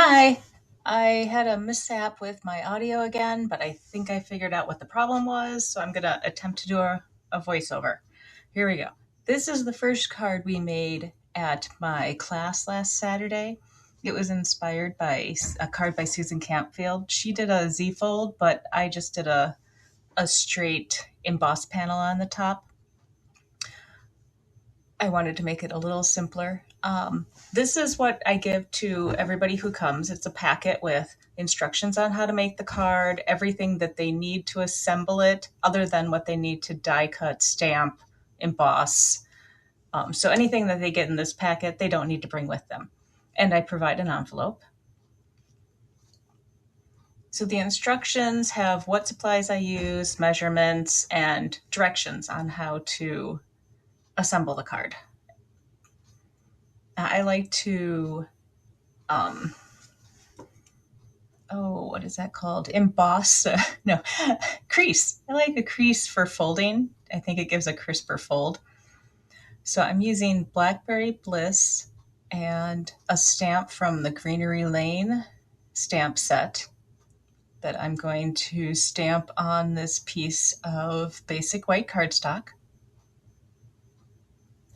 Hi, I had a mishap with my audio again, but I think I figured out what the problem was, so I'm going to attempt to do a voiceover. Here we go. This is the first card we made at my class last Saturday. It was inspired by a card by Susan Campfield. She did a Z fold, but I just did a straight embossed panel on the top. I wanted to make it a little simpler. This is what I give to everybody who comes. It's a packet with instructions on how to make the card, everything that they need to assemble it, other than what they need to die cut, stamp, emboss. So anything that they get in this packet, they don't need to bring with them. And I provide an envelope. So the instructions have what supplies I use, measurements, and directions on how to assemble the card. I like to what is that called? Emboss? No, crease. I like a crease for folding. I think it gives a crisper fold. So I'm using Blackberry Bliss and a stamp from the Greenery Lane stamp set that I'm going to stamp on this piece of basic white cardstock.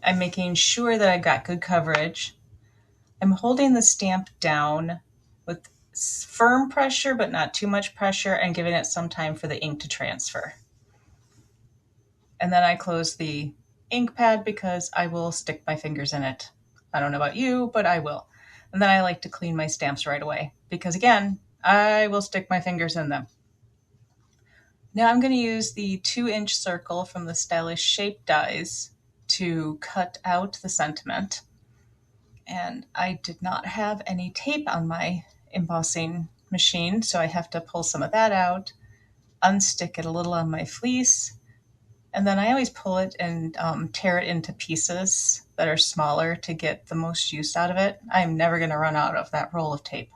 I'm making sure that I've got good coverage. I'm holding the stamp down with firm pressure, but not too much pressure, and giving it some time for the ink to transfer. And then I close the ink pad because I will stick my fingers in it. I don't know about you, but I will. And then I like to clean my stamps right away because, again, I will stick my fingers in them. Now I'm going to use the 2-inch circle from the Stylish Shape dies to cut out the sentiment. And I did not have any tape on my embossing machine, so I have to pull some of that out, unstick it a little on my fleece, and then I always pull it and tear it into pieces that are smaller to get the most use out of it. I'm never going to run out of that roll of tape.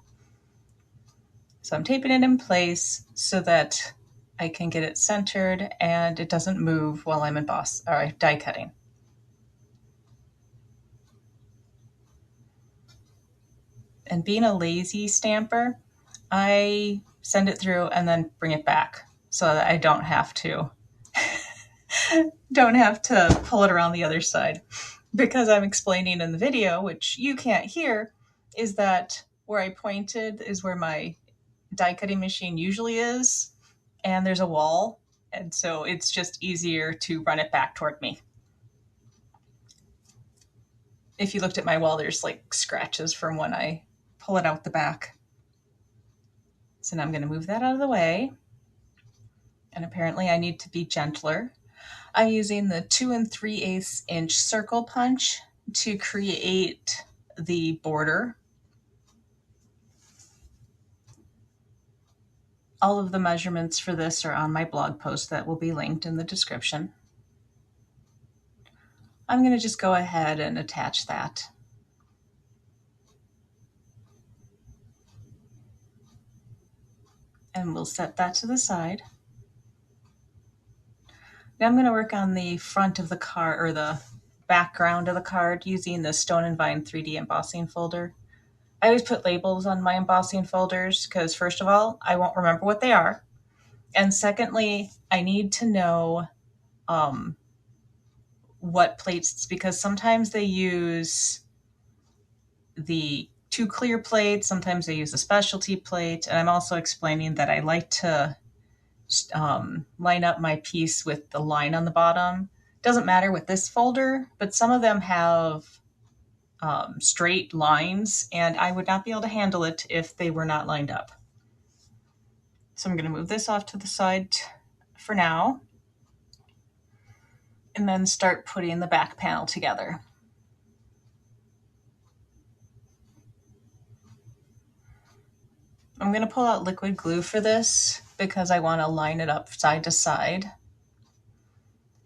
So I'm taping it in place so that I can get it centered and it doesn't move while I'm die cutting. And being a lazy stamper, I send it through and then bring it back so that I don't have to pull it around the other side. Because I'm explaining in the video, which you can't hear, is that where I pointed is where my die cutting machine usually is, and there's a wall, and so it's just easier to run it back toward me. If you looked at my wall, there's like scratches from when I pull it out the back. So now I'm going to move that out of the way. And apparently I need to be gentler. I'm using the 2 3/8 inch circle punch to create the border. All of the measurements for this are on my blog post that will be linked in the description. I'm going to just go ahead and attach that. And we'll set that to the side. Now I'm going to work on the front of the card, or the background of the card, using the Stone and Vine 3D embossing folder. I always put labels on my embossing folders because, first of all, I won't remember what they are. And secondly, I need to know what plates, because sometimes they use the 2 clear plates, sometimes they use a specialty plate, and I'm also explaining that I like to line up my piece with the line on the bottom. Doesn't matter with this folder, but some of them have straight lines, and I would not be able to handle it if they were not lined up. So I'm going to move this off to the side for now, and then start putting the back panel together. I'm going to pull out liquid glue for this because I want to line it up side to side.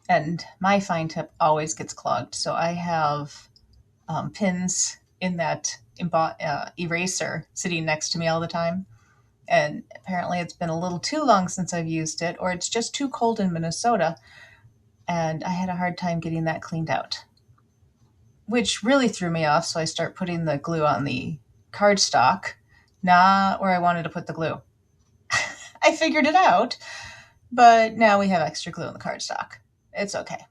And my fine tip always gets clogged, so I have pins in that eraser sitting next to me all the time. And apparently it's been a little too long since I've used it, or it's just too cold in Minnesota, and I had a hard time getting that cleaned out, which really threw me off. So I start putting the glue on the cardstock not where I wanted to put the glue. I figured it out, but now we have extra glue in the cardstock. It's okay.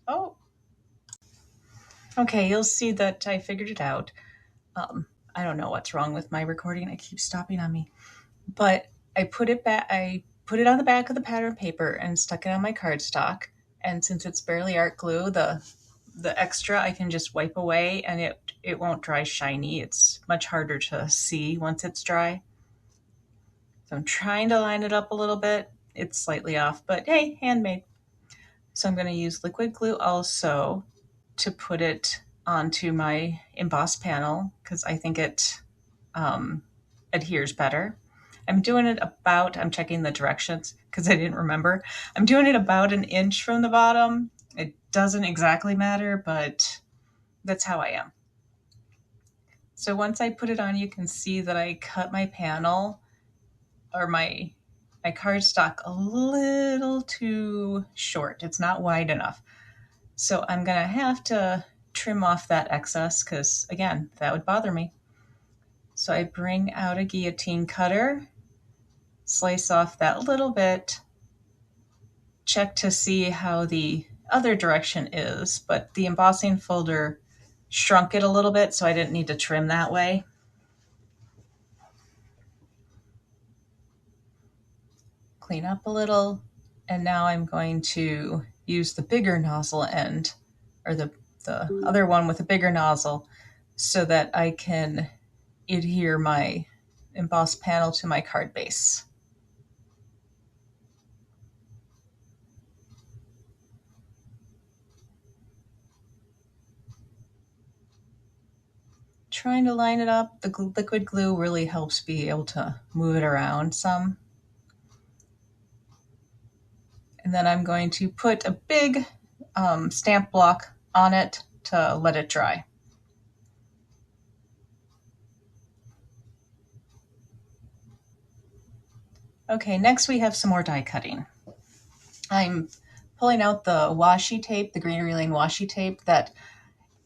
Oh, okay, you'll see that I figured it out. I don't know what's wrong with my recording. It keeps stopping on me. But I put it back. I put it on the back of the pattern paper and stuck it on my cardstock. And since it's barely art glue, the extra I can just wipe away, and it won't dry shiny. It's much harder to see once it's dry. So I'm trying to line it up a little bit. It's slightly off, but hey, handmade. So I'm going to use liquid glue also to put it onto my embossed panel because I think it adheres better. I'm checking the directions because I didn't remember. I'm doing it about an inch from the bottom. It doesn't exactly matter, but that's how I am. So once I put it on, you can see that I cut my panel or my cardstock a little too short. It's not wide enough. So I'm gonna have to trim off that excess because again, that would bother me. So I bring out a guillotine cutter, slice off that little bit, check to see how the other direction is, but the embossing folder shrunk it a little bit, so I didn't need to trim that way. Clean up a little, and now I'm going to use the bigger nozzle end, or the other one with a bigger nozzle, so that I can adhere my embossed panel to my card base. Trying to line it up. The liquid glue really helps be able to move it around some. And then I'm going to put a big stamp block on it to let it dry. Okay, next we have some more die cutting. I'm pulling out the washi tape, the Greenery washi tape that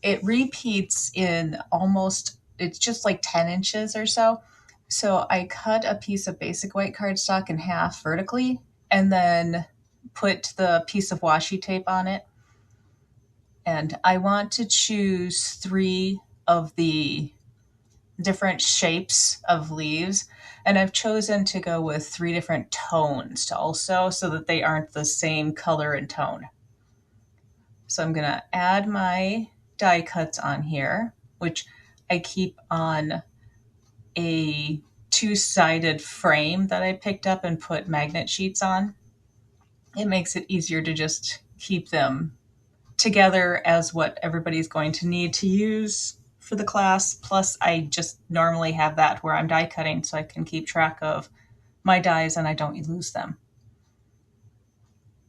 it repeats in almost, it's just like 10 inches or so. So I cut a piece of basic white cardstock in half vertically and then put the piece of washi tape on it. And I want to choose 3 of the different shapes of leaves. And I've chosen to go with 3 different tones to also, so that they aren't the same color and tone. So I'm gonna add my die cuts on here, which I keep on a 2-sided frame that I picked up and put magnet sheets on. It makes it easier to just keep them together as what everybody's going to need to use for the class. Plus, I just normally have that where I'm die cutting so I can keep track of my dies and I don't lose them.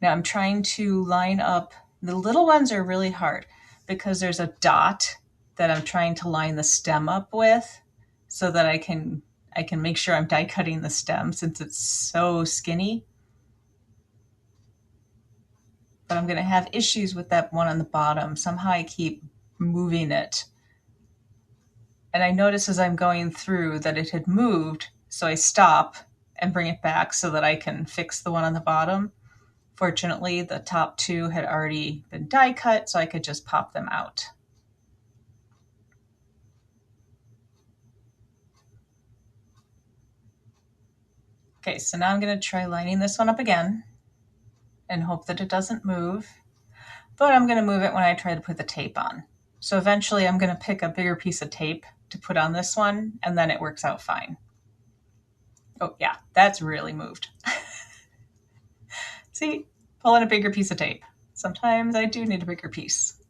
Now I'm trying to line up, the little ones are really hard because there's a dot that I'm trying to line the stem up with so that I can make sure I'm die cutting the stem since it's so skinny. But I'm going to have issues with that one on the bottom. Somehow I keep moving it. And I notice as I'm going through that it had moved, so I stop and bring it back so that I can fix the one on the bottom. Fortunately, the top 2 had already been die cut, so I could just pop them out. Okay, so now I'm going to try lining this one up again and hope that it doesn't move. But I'm going to move it when I try to put the tape on. So eventually I'm going to pick a bigger piece of tape to put on this one, and then it works out fine. Oh yeah, that's really moved. See, pulling a bigger piece of tape. Sometimes I do need a bigger piece.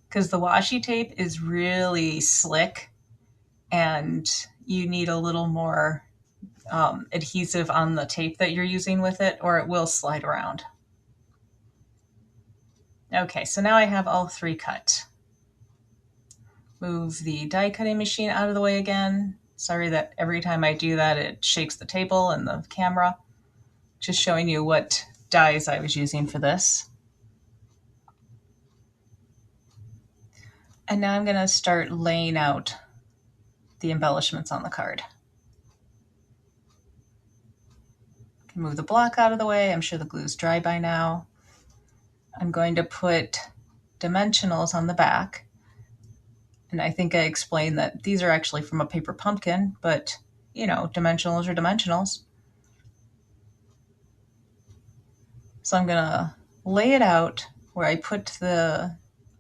Because the washi tape is really slick and you need a little more adhesive on the tape that you're using with it, or it will slide around. Okay, so now I have all 3 cut. Move the die cutting machine out of the way again. Sorry that every time I do that, it shakes the table and the camera. Just showing you what dies I was using for this. And now I'm going to start laying out the embellishments on the card. I can move the block out of the way. I'm sure the glue's dry by now. I'm going to put dimensionals on the back. And I think I explained that these are actually from a paper pumpkin, but you know, dimensionals are dimensionals. So I'm gonna lay it out where I put the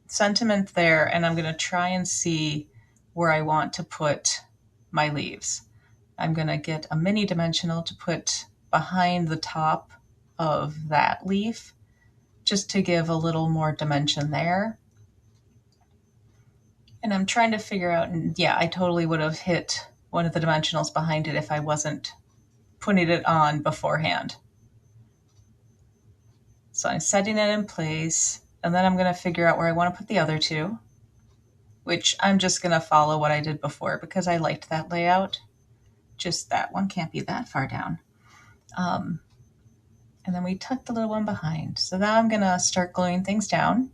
sentiment there, and I'm gonna try and see where I want to put my leaves. I'm gonna get a mini dimensional to put behind the top of that leaf, just to give a little more dimension there. And I'm trying to figure out, and yeah, I totally would have hit one of the dimensionals behind it if I wasn't putting it on beforehand. So I'm setting it in place, and then I'm going to figure out where I want to put the other two, which I'm just going to follow what I did before because I liked that layout. Just that one can't be that far down. And then we tuck the little one behind. So now I'm going to start gluing things down.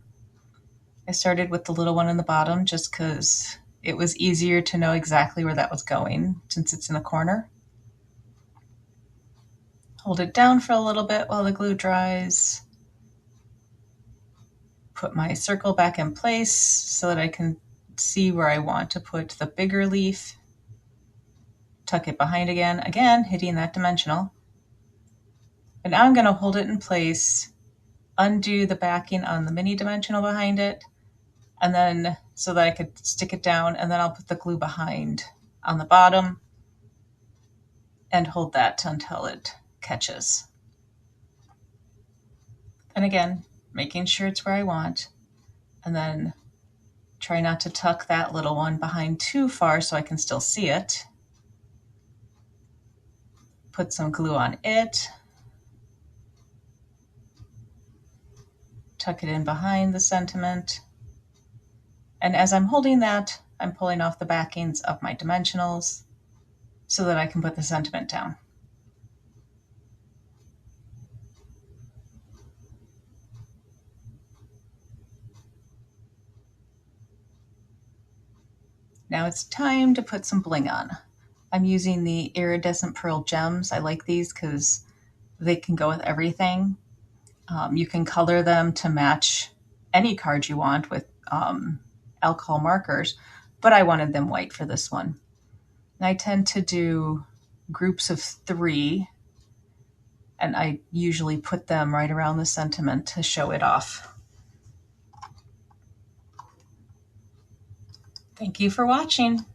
I started with the little one in the bottom just because it was easier to know exactly where that was going since it's in the corner. Hold it down for a little bit while the glue dries. Put my circle back in place so that I can see where I want to put the bigger leaf. Tuck it behind again, hitting that dimensional. And now I'm going to hold it in place, undo the backing on the mini dimensional behind it, and then so that I could stick it down, and then I'll put the glue behind on the bottom and hold that until it catches. And again, making sure it's where I want, and then try not to tuck that little one behind too far so I can still see it. Put some glue on it. Tuck it in behind the sentiment. And as I'm holding that, I'm pulling off the backings of my dimensionals so that I can put the sentiment down. Now it's time to put some bling on. I'm using the iridescent pearl gems. I like these because they can go with everything. You can color them to match any card you want with alcohol markers, but I wanted them white for this one. And I tend to do groups of 3, and I usually put them right around the sentiment to show it off. Thank you for watching.